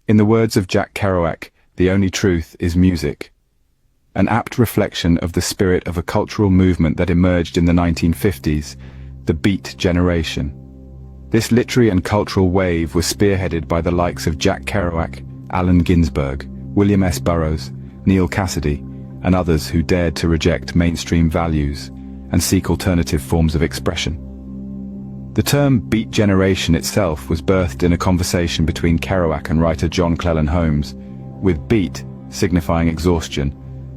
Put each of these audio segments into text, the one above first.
In the words of Jack Kerouac, the only truth is music. An apt reflection of the spirit of a cultural movement that emerged in the 1950s, the Beat Generation. This literary and cultural wave was spearheaded by the likes of Jack Kerouac, Allen Ginsberg, William S. Burroughs, Neal Cassady, and others who dared to reject mainstream values and seek alternative forms of expression. The term Beat Generation itself was birthed in a conversation between Kerouac and writer John Cleland Holmes, with beat signifying exhaustion,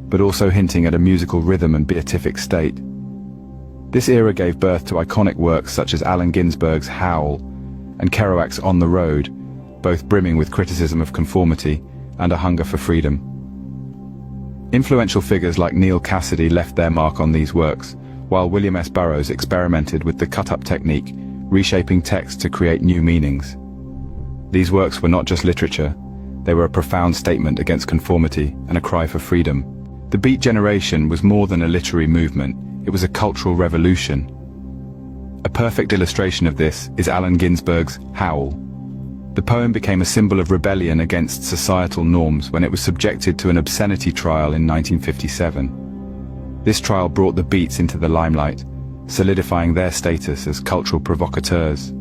but also hinting at a musical rhythm and beatific state. This era gave birth to iconic works such as Allen Ginsberg's Howl and Kerouac's On the Road, both brimming with criticism of conformity and a hunger for freedom. Influential figures like Neal Cassady left their mark on these works, while William S. Burroughs experimented with the cut-up technique, reshaping text to create new meanings. These works were not just literature, they were a profound statement against conformity and a cry for freedom. The Beat Generation was more than a literary movement, it was a cultural revolution. A perfect illustration of this is Allen Ginsberg's Howl. The poem became a symbol of rebellion against societal norms when it was subjected to an obscenity trial in 1957. This trial brought the Beats into the limelight, solidifying their status as cultural provocateurs.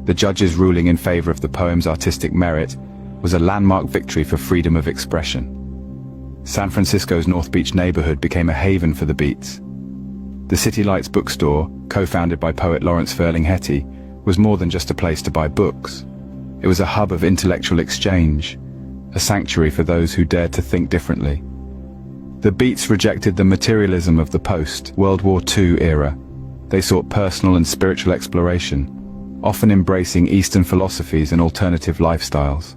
The judges' ruling in favor of the poem's artistic merit was a landmark victory for freedom of expression. San Francisco's North Beach neighborhood became a haven for the Beats. The City Lights bookstore, co-founded by poet Lawrence Ferlinghetti, was more than just a place to buy books. It was a hub of intellectual exchange, a sanctuary for those who dared to think differently. The Beats rejected the materialism of the post-World War II era. They sought personal and spiritual exploration, often embracing Eastern philosophies and alternative lifestyles.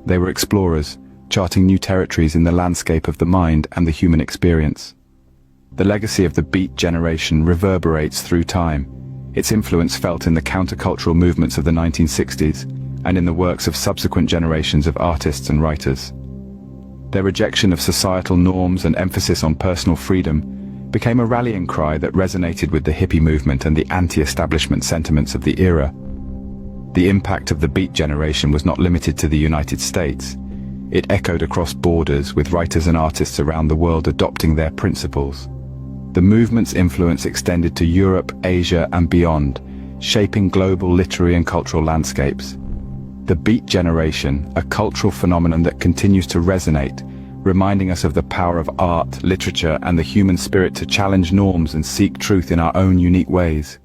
They were explorers, charting new territories in the landscape of the mind and the human experience. The legacy of the Beat Generation reverberates through time, its influence felt in the countercultural movements of the 1960s and in the works of subsequent generations of artists and writers. Their rejection of societal norms and emphasis on personal freedom became a rallying cry that resonated with the hippie movement and the anti-establishment sentiments of the era. The impact of the Beat Generation was not limited to the United States. It echoed across borders, with writers and artists around the world adopting their principles. The movement's influence extended to Europe, Asia, and beyond, shaping global literary and cultural landscapes. The Beat Generation, a cultural phenomenon that continues to resonate, reminding us of the power of art, literature, and the human spirit to challenge norms and seek truth in our own unique ways.